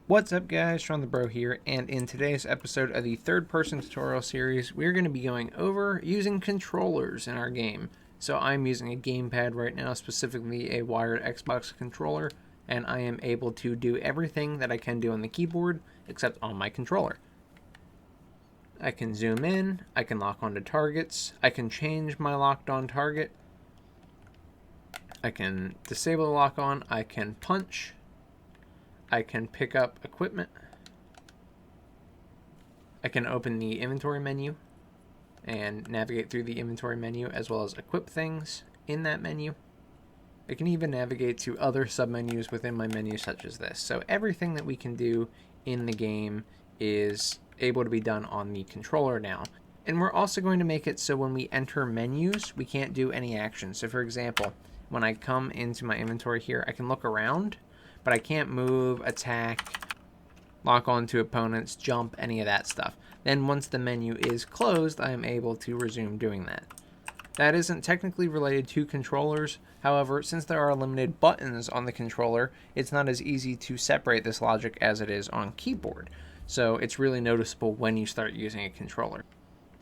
What's up guys, Shawnthebro here, and in today's episode of the third-person tutorial series, we're going to be going over using controllers in our game. So I'm using a gamepad right now, specifically a wired Xbox controller, and I am able to do everything that I can do on the keyboard, except on my controller. I can zoom in, I can lock onto targets, I can change my locked on target, I can disable the lock on, I can punch, I can pick up equipment, I can open the inventory menu and navigate through the inventory menu as well as equip things in that menu. I can even navigate to other submenus within my menu such as this. So everything that we can do in the game is able to be done on the controller now. And we're also going to make it so when we enter menus, we can't do any action. So for example, when I come into my inventory here, I can look around, but I can't move, attack, lock onto opponents, jump, any of that stuff. Then once the menu is closed, I am able to resume doing that. That isn't technically related to controllers. However, since there are limited buttons on the controller, it's not as easy to separate this logic as it is on keyboard. So it's really noticeable when you start using a controller.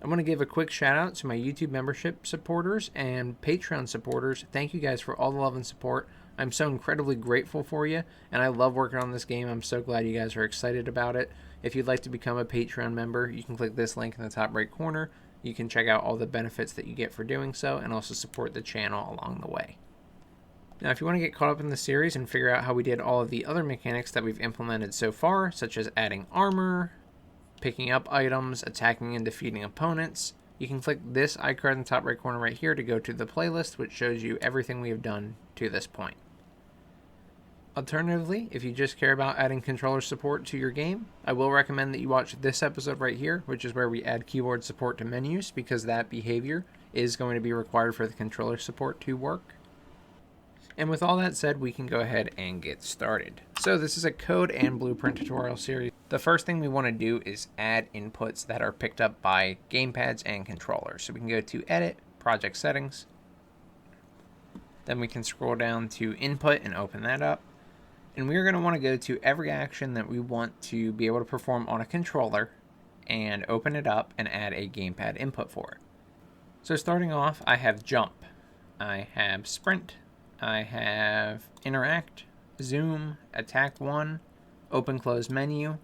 I want to give a quick shout out to my YouTube membership supporters and Patreon supporters. Thank you guys for all the love and support. I'm so incredibly grateful for you, and I love working on this game. I'm so glad you guys are excited about it. If you'd like to become a Patreon member, you can click this link in the top right corner. You can check out all the benefits that you get for doing so, and also support the channel along the way. Now, if you want to get caught up in the series and figure out how we did all of the other mechanics that we've implemented so far, such as adding armor, picking up items, attacking and defeating opponents, you can click this icon in the top right corner right here to go to the playlist, which shows you everything we have done to this point. Alternatively, if you just care about adding controller support to your game, I will recommend that you watch this episode right here, which is where we add keyboard support to menus, because that behavior is going to be required for the controller support to work. And with all that said, we can go ahead and get started. So this is a code and blueprint tutorial series. The first thing we want to do is add inputs that are picked up by gamepads and controllers. So we can go to Edit, Project Settings. Then we can scroll down to Input and open that up. And we're going to want to go to every action that we want to be able to perform on a controller and open it up and add a gamepad input for it. So starting off, I have jump, I have sprint, I have interact, zoom, attack 1, open close menu,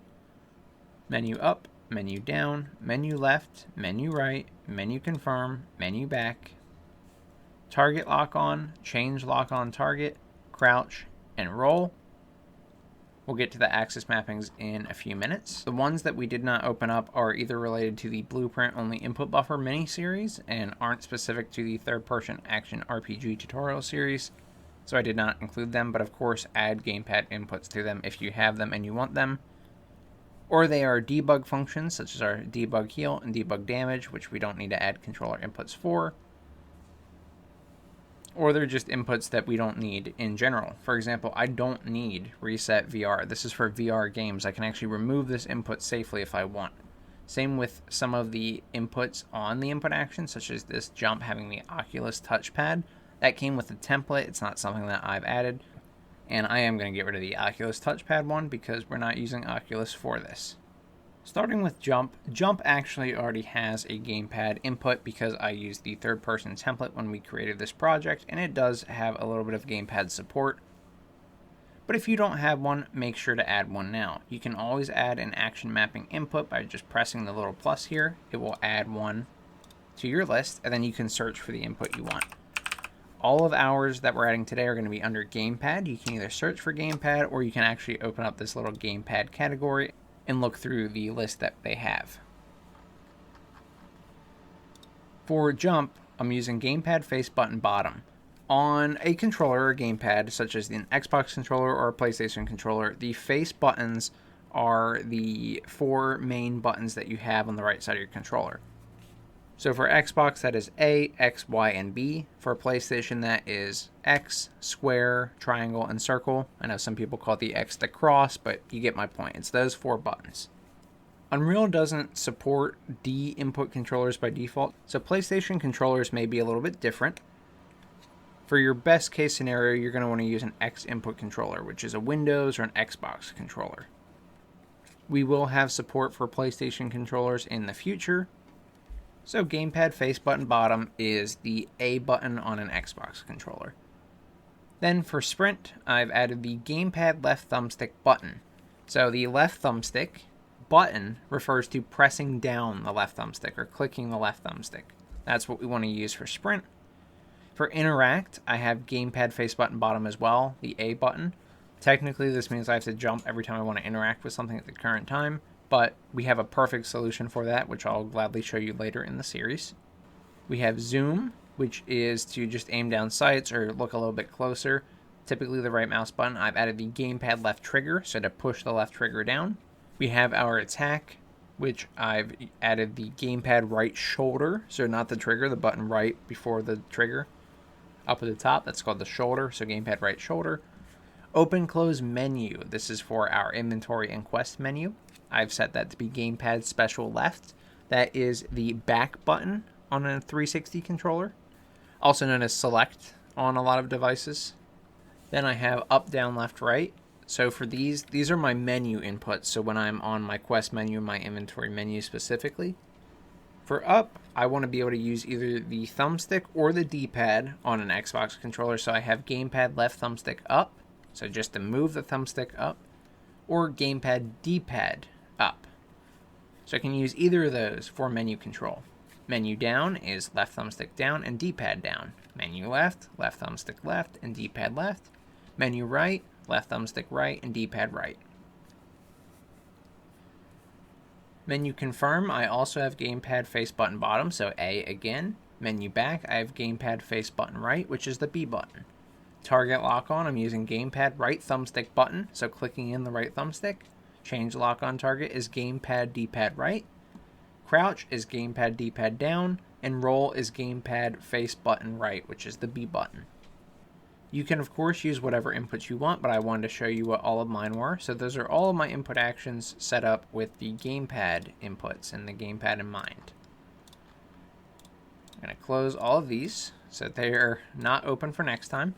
menu up, menu down, menu left, menu right, menu confirm, menu back, target lock on, change lock on target, crouch, and roll. We'll get to the axis mappings in a few minutes. The ones that we did not open up are either related to the Blueprint Only Input Buffer mini-series and aren't specific to the third-person action RPG tutorial series, so I did not include them, but of course add gamepad inputs to them if you have them and you want them. Or they are debug functions, such as our debug heal and debug damage, which we don't need to add controller inputs for. Or they're just inputs that we don't need in general. For example, I don't need reset VR. This is for VR games. I can actually remove this input safely if I want. Same with some of the inputs on the input action, such as this jump having the Oculus touchpad. That came with a template. It's not something that I've added. And I am going to get rid of the Oculus touchpad one because we're not using Oculus for this. Starting with jump, jump actually already has a gamepad input because I used the third-person template when we created this project, and it does have a little bit of gamepad support. But if you don't have one, make sure to add one now. You can always add an action mapping input by just pressing the little plus here. It will add one to your list, and then you can search for the input you want. All of ours that we're adding today are going to be under gamepad. You can either search for gamepad, or you can actually open up this little gamepad category and look through the list that they have. For jump, I'm using gamepad face button bottom. On a controller or gamepad, such as an Xbox controller or a PlayStation controller, the face buttons are the 4 main buttons that you have on the right side of your controller. So for Xbox, that is A, X, Y, and B. For PlayStation, that is X, square, triangle, and circle. I know some people call the X the cross, but you get my point. It's those 4 buttons. Unreal doesn't support D input controllers by default, so PlayStation controllers may be a little bit different. For your best case scenario, you're going to want to use an X input controller, which is a Windows or an Xbox controller. We will have support for PlayStation controllers in the future. So gamepad face button bottom is the A button on an Xbox controller. Then for sprint, I've added the gamepad left thumbstick button. So the left thumbstick button refers to pressing down the left thumbstick or clicking the left thumbstick. That's what we want to use for sprint. For interact, I have gamepad face button bottom as well, the A button. Technically, this means I have to jump every time I want to interact with something at the current time, but we have a perfect solution for that, which I'll gladly show you later in the series. We have zoom, which is to just aim down sights or look a little bit closer. Typically the right mouse button. I've added the gamepad left trigger, so to push the left trigger down. We have our attack, which I've added the gamepad right shoulder, so not the trigger, the button right before the trigger. Up at the top, that's called the shoulder, so gamepad right shoulder. Open close menu, this is for our inventory and quest menu. I've set that to be gamepad special left. That is the back button on a 360 controller, also known as select on a lot of devices. Then I have up, down, left, right. So for these are my menu inputs, so when I'm on my quest menu, my inventory menu specifically. For up, I want to be able to use either the thumbstick or the D-pad on an Xbox controller, so I have gamepad left thumbstick up, so just to move the thumbstick up, or gamepad D-pad up. So I can use either of those for menu control. Menu down is left thumbstick down and D-pad down. Menu left thumbstick left and D-pad left. Menu right, left thumbstick right and D-pad right. Menu confirm, I also have gamepad face button bottom, so A again. Menu back, I have gamepad face button right, which is the B button. Target lock on, I'm using gamepad right thumbstick button, so clicking in the right thumbstick. Change lock on target is gamepad D-pad right. Crouch is gamepad D-pad down, and roll is gamepad face button right, which is the B button. You can of course use whatever inputs you want, but I wanted to show you what all of mine were. So those are all of my input actions set up with the gamepad inputs and the gamepad in mind. I'm going to close all of these so that they're not open for next time.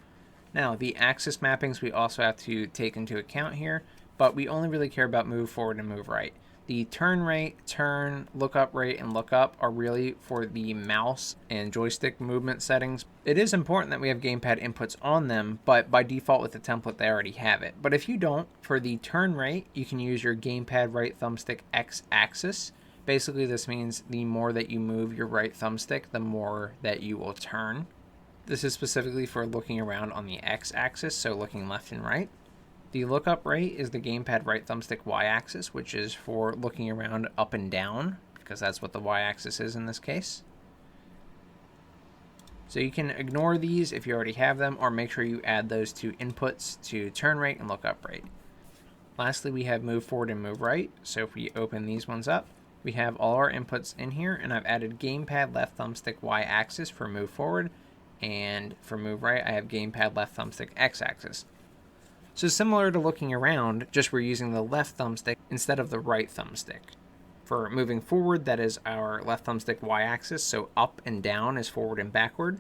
Now the axis mappings we also have to take into account here, but we only really care about move forward and move right. The turn rate, turn, look up rate, and look up are really for the mouse and joystick movement settings. It is important that we have gamepad inputs on them, but by default with the template they already have it. But if you don't, for the turn rate, you can use your gamepad right thumbstick x-axis. Basically this means the more that you move your right thumbstick, the more that you will turn. This is specifically for looking around on the x-axis, so looking left and right. The lookup rate is the gamepad right thumbstick y-axis, which is for looking around up and down, because that's what the y-axis is in this case. So you can ignore these if you already have them, or make sure you add those two inputs to turn rate and lookup rate. Lastly, we have move forward and move right. So if we open these ones up, we have all our inputs in here, and I've added gamepad left thumbstick y-axis for move forward, and for move right, I have gamepad left thumbstick x-axis. So similar to looking around, just we're using the left thumbstick instead of the right thumbstick. For moving forward, that is our left thumbstick y-axis, so up and down is forward and backward.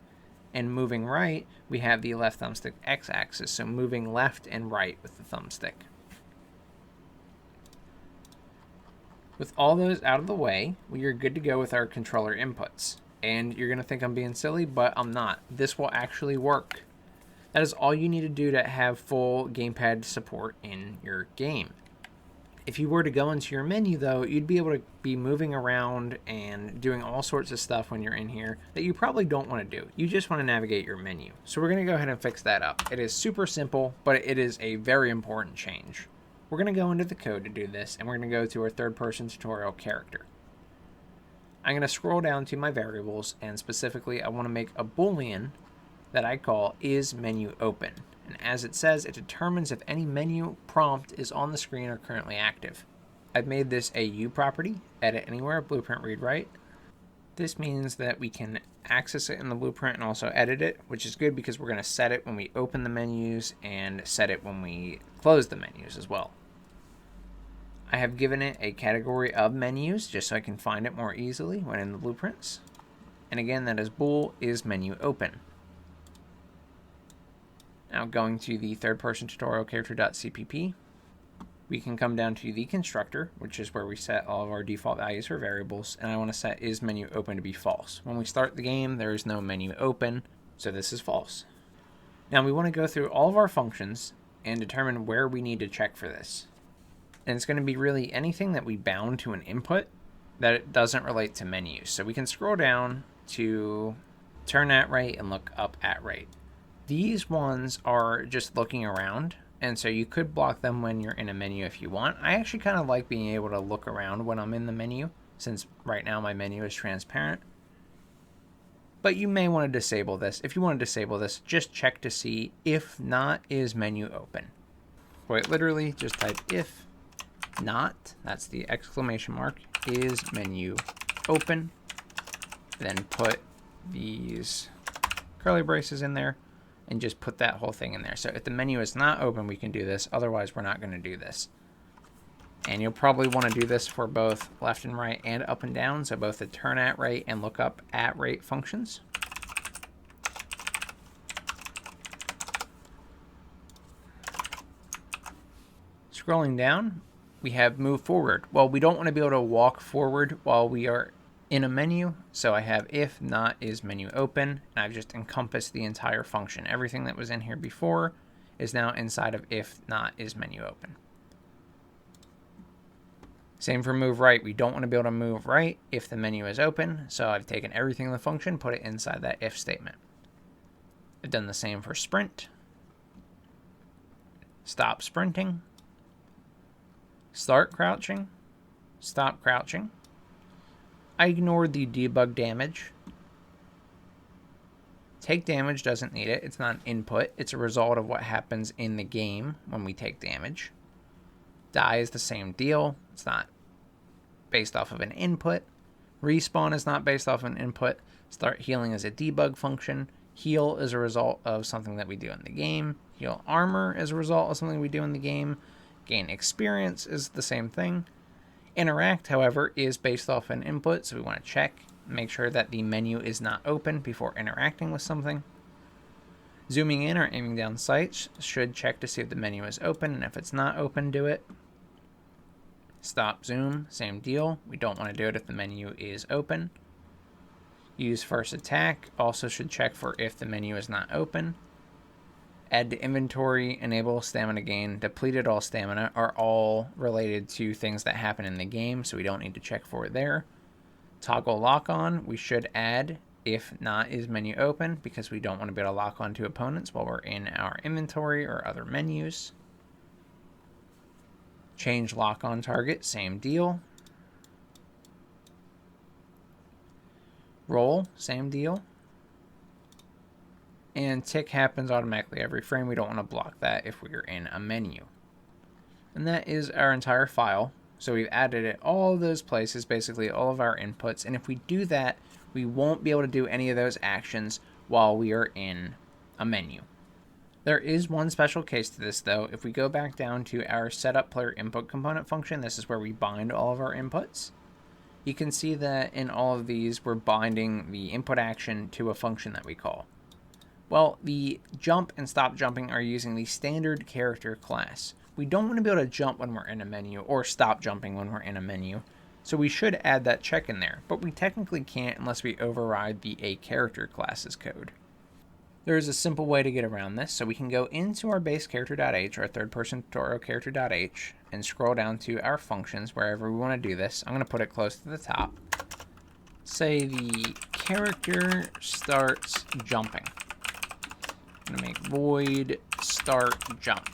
And moving right, we have the left thumbstick x-axis, so moving left and right with the thumbstick. With all those out of the way, we are good to go with our controller inputs. And you're going to think I'm being silly, but I'm not. This will actually work. That is all you need to do to have full gamepad support in your game. If you were to go into your menu though, you'd be able to be moving around and doing all sorts of stuff when you're in here that you probably don't want to do. You just want to navigate your menu. So we're going to go ahead and fix that up. It is super simple, but it is a very important change. We're going to go into the code to do this, and we're going to go to our third-person tutorial character. I'm going to scroll down to my variables, and specifically I want to make a boolean that I call isMenuOpen. And as it says, it determines if any menu prompt is on the screen or currently active. I've made this a U property, edit anywhere, blueprint read write. This means that we can access it in the blueprint and also edit it, which is good because we're going to set it when we open the menus and set it when we close the menus as well. I have given it a category of menus just so I can find it more easily when in the blueprints. And again, that is bool isMenuOpen. Now going to the third-person tutorial character.cpp, we can come down to the constructor, which is where we set all of our default values for variables, and I want to set is menu open to be false. When we start the game, there is no menu open, so this is false. Now we want to go through all of our functions and determine where we need to check for this. And it's going to be really anything that we bound to an input that it doesn't relate to menus. So we can scroll down to turn at right and look up at right. These ones are just looking around, and so you could block them when you're in a menu if you want. I actually kind of like being able to look around when I'm in the menu, since right now my menu is transparent. But you may want to disable this. If you want to disable this, just check to see if not is menu open. Quite literally, just type if not, that's the exclamation mark, is menu open. Then put these curly braces in there and just put that whole thing in there. So if the menu is not open, we can do this. Otherwise, we're not going to do this. And you'll probably want to do this for both left and right and up and down. So both the turn at right and look up at right functions. Scrolling down, we have move forward. Well, we don't want to be able to walk forward while we are in a menu. So I have if not is menu open, and I've just encompassed the entire function. Everything that was in here before is now inside of if not is menu open. Same for move right. We don't want to be able to move right if the menu is open. So I've taken everything in the function, put it inside that if statement. I've done the same for sprint. Stop sprinting. Start crouching. Stop crouching. I ignored the debug damage. Take damage doesn't need it. It's not an input. It's a result of what happens in the game when we take damage. Die is the same deal. It's not based off of an input. Respawn is not based off an input. Start healing is a debug function. Heal is a result of something that we do in the game. Heal armor is a result of something we do in the game. Gain experience is the same thing. Interact, however, is based off an input, so we want to check, make sure that the menu is not open before interacting with something. Zooming in or aiming down sights should check to see if the menu is open, and if it's not open, do it. Stop zoom, same deal. We don't want to do it if the menu is open. Use first attack, also should check for if the menu is not open. Add to inventory, enable stamina gain, depleted all stamina are all related to things that happen in the game, so we don't need to check for it there. Toggle lock on, we should add if not is menu open because we don't want to be able to lock on to opponents while we're in our inventory or other menus. Change lock on target, same deal. Roll, same deal. And tick happens automatically every frame. We don't want to block that if we're in a menu. And that is our entire file. So we've added it all those places, basically all of our inputs. And if we do that, we won't be able to do any of those actions while we are in a menu. There is one special case to this though. If we go back down to our setup player input component function, this is where we bind all of our inputs. You can see that in all of these, we're binding the input action to a function that we call. Well, the jump and stop jumping are using the standard character class. We don't want to be able to jump when we're in a menu or stop jumping when we're in a menu. So we should add that check in there, but we technically can't unless we override the a character class's code. There is a simple way to get around this. So we can go into our base character.h, our third person tutorial character.h, and scroll down to our functions wherever we want to do this. I'm going to put it close to the top. Say the character starts jumping. I'm going to make void start jump.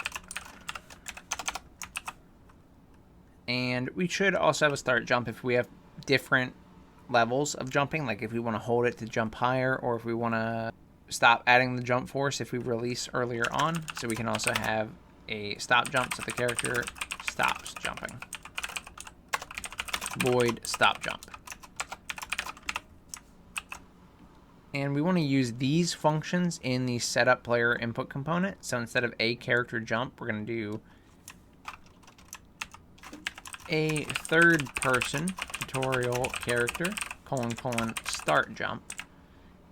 And we should also have a start jump if we have different levels of jumping, like if we want to hold it to jump higher, or if we want to stop adding the jump force if we release earlier on. So we can also have a stop jump so the character stops jumping. Void stop jump. And we want to use these functions in the setup player input component. So instead of a character jump, we're going to do a third person tutorial character, : start jump,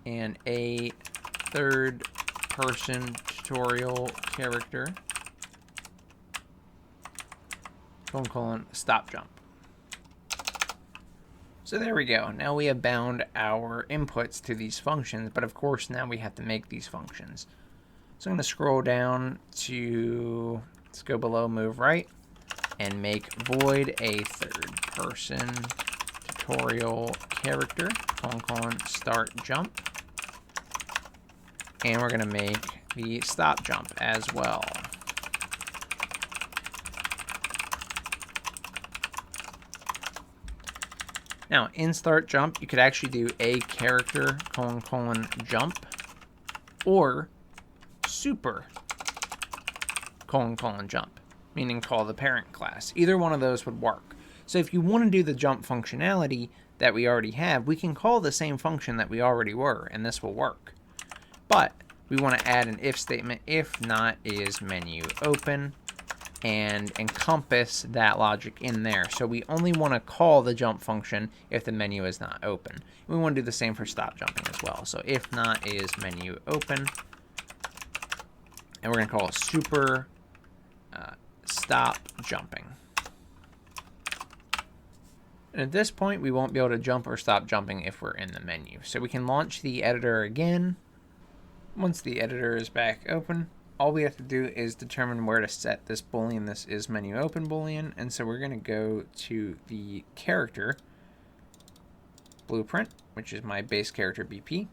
and a third person tutorial character stop jump. So there we go. Now we have bound our inputs to these functions, but of course now we have to make these functions. So I'm going to scroll down to, let's go below move right, and make void a third person tutorial character, start jump. And we're going to make the stop jump as well. Now, in start jump, you could actually do a character, jump, or super, jump, meaning call the parent class. Either one of those would work. So if you want to do the jump functionality that we already have, we can call the same function that we already were, and this will work. But we want to add an if statement, if not is menu open, and encompass that logic in there. So we only want to call the jump function if the menu is not open. We want to do the same for stop jumping as well. So if not is menu open, and we're going to call it super stop jumping. And at this point, we won't be able to jump or stop jumping if we're in the menu. So we can launch the editor again. Once the editor is back open, all we have to do is determine where to set this boolean. This is menu open boolean, and so we're going to go to the character blueprint, which is my base character BP,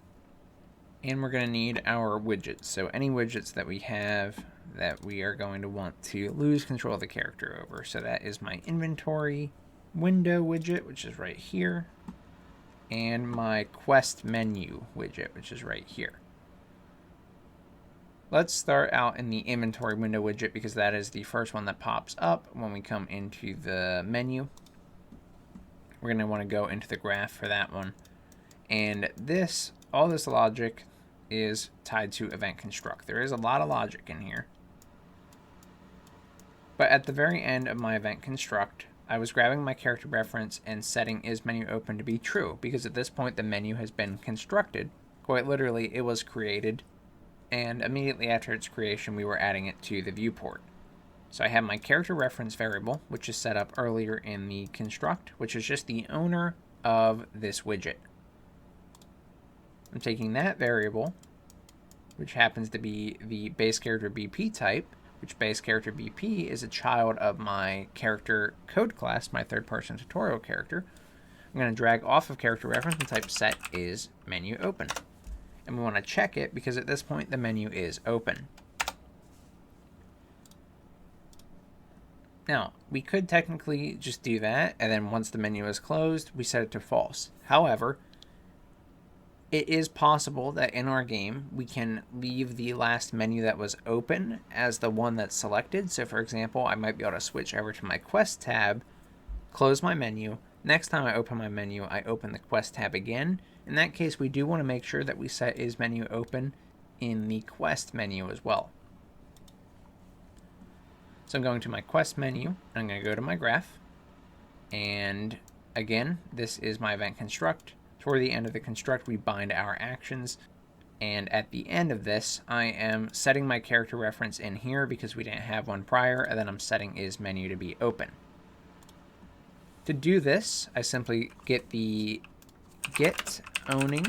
and we're going to need our widgets. So any widgets that we have that we are going to want to lose control of the character over. So that is my inventory window widget, which is right here, and my quest menu widget, which is right here. Let's start out in the inventory window widget because that is the first one that pops up when we come into the menu. We're going to want to go into the graph for that one. And this, all this logic is tied to event construct. There is a lot of logic in here. But at the very end of my event construct, I was grabbing my character reference and setting is menu open to be true because at this point the menu has been constructed. Quite literally, it was created. And immediately after its creation, we were adding it to the viewport. So I have my character reference variable, which is set up earlier in the construct, which is just the owner of this widget. I'm taking that variable, which happens to be the base character BP type, which base character BP is a child of my character code class, my third person tutorial character. I'm going to drag off of character reference and type set is menu open. And we want to check it because at this point the menu is open. Now, we could technically just do that, and then once the menu is closed, we set it to false. However, it is possible that in our game, we can leave the last menu that was open as the one that's selected. So for example, I might be able to switch over to my quest tab, close my menu. Next time I open my menu, I open the quest tab again. In that case, we do want to make sure that we set is menu open in the quest menu as well. So I'm going to my quest menu, and I'm going to go to my graph. And again, this is my event construct. Toward the end of the construct, we bind our actions. And at the end of this, I am setting my character reference in here because we didn't have one prior, and then I'm setting is menu to be open. To do this, I simply get the get owning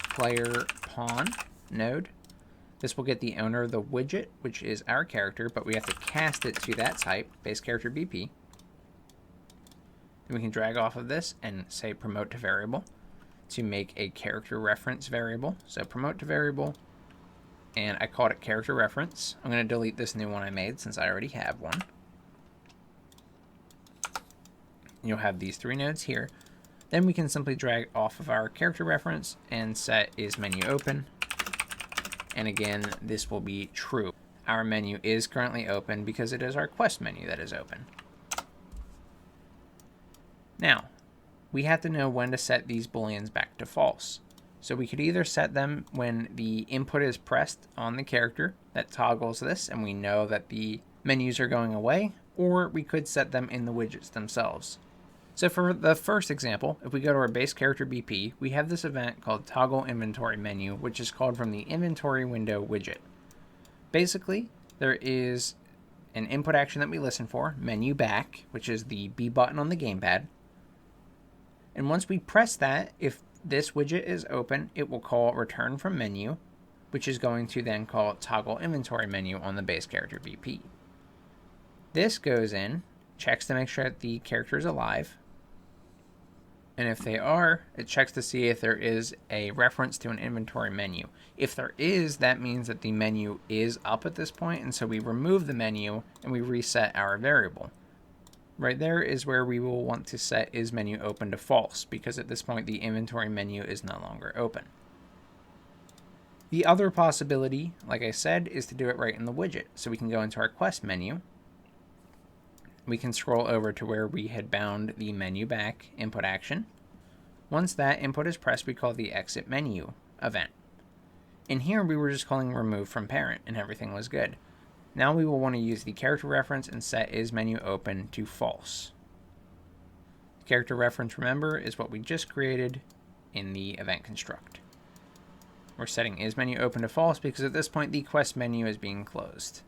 player pawn node. This will get the owner of the widget, which is our character, but we have to cast it to that type, base character BP. And we can drag off of this and say promote to variable to make a character reference variable. So promote to variable, and I called it character reference. I'm going to delete this new one I made since I already have one. You'll have these three nodes here. Then we can simply drag off of our character reference and set is menu open. And again, this will be true. Our menu is currently open because it is our quest menu that is open. Now, we have to know when to set these booleans back to false. So we could either set them when the input is pressed on the character that toggles this and we know that the menus are going away, or we could set them in the widgets themselves. So for the first example, if we go to our base character BP, we have this event called toggle inventory menu, which is called from the inventory window widget. Basically, there is an input action that we listen for, menu back, which is the B button on the gamepad. And once we press that, if this widget is open, it will call return from menu, which is going to then call toggle inventory menu on the base character VP. This goes in, checks to make sure that the character is alive. And if they are, it checks to see if there is a reference to an inventory menu. If there is, that means that the menu is up at this point, and so we remove the menu and we reset our variable. Right there is where we will want to set is menu open to false, because at this point the inventory menu is no longer open. The other possibility, like I said, is to do it right in the widget. So we can go into our quest menu. We can scroll over to where we had bound the menu back input action. Once that input is pressed, we call the exit menu event. In here, we were just calling remove from parent and everything was good. Now we will want to use the character reference and set is menu open to false. Character reference, remember, is what we just created in the event construct. We're setting is menu open to false because at this point the quest menu is being closed.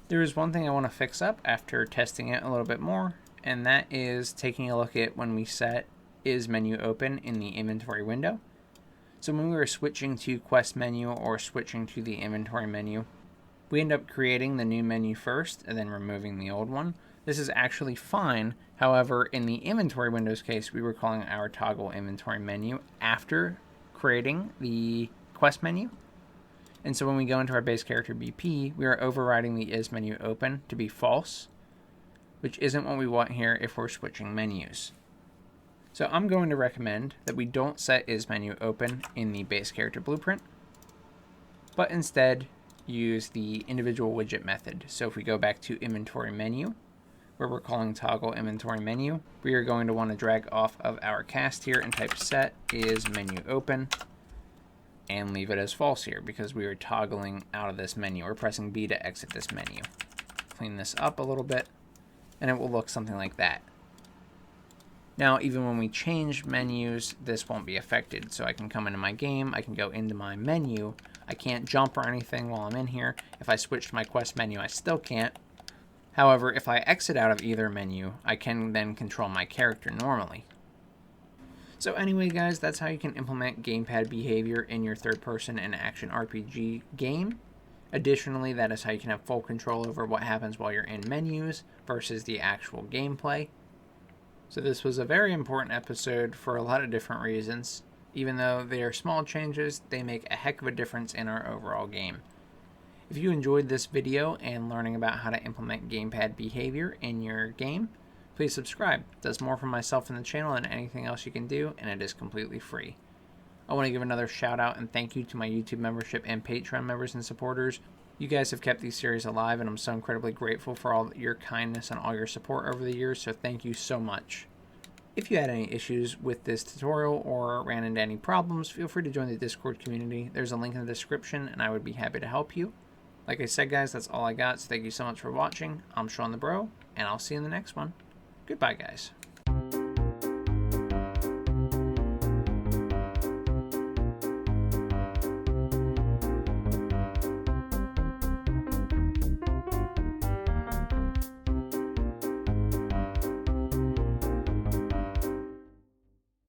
There is one thing I want to fix up after testing it a little bit more, and that is taking a look at when we set is menu open in the inventory window. So when we were switching to quest menu or switching to the inventory menu, we end up creating the new menu first and then removing the old one. This is actually fine. However, in the inventory windows case, we were calling our toggle inventory menu after creating the quest menu. And so when we go into our base character BP, we are overriding the is menu open to be false, which isn't what we want here if we're switching menus. So I'm going to recommend that we don't set is menu open in the base character blueprint, but instead use the individual widget method. So if we go back to inventory menu, where we're calling toggle inventory menu, we are going to want to drag off of our cast here and type set is menu open and leave it as false here because we are toggling out of this menu. We're pressing B to exit this menu. Clean this up a little bit and it will look something like that. Now, even when we change menus, this won't be affected. So I can come into my game, I can go into my menu. I can't jump or anything while I'm in here. If I switch to my quest menu, I still can't. However, if I exit out of either menu, I can then control my character normally. So anyway, guys, that's how you can implement gamepad behavior in your third-person and action RPG game. Additionally, that is how you can have full control over what happens while you're in menus versus the actual gameplay. So this was a very important episode for a lot of different reasons. Even though they are small changes, they make a heck of a difference in our overall game. If you enjoyed this video and learning about how to implement gamepad behavior in your game, please subscribe. It does more for myself and the channel than anything else you can do, and it is completely free. I want to give another shout out and thank you to my YouTube membership and Patreon members and supporters. You guys have kept these series alive, and I'm so incredibly grateful for all your kindness and all your support over the years, so thank you so much. If you had any issues with this tutorial or ran into any problems, feel free to join the Discord community. There's a link in the description, and I would be happy to help you. Like I said, guys, that's all I got, so thank you so much for watching. I'm Shawnthebro, and I'll see you in the next one. Goodbye, guys.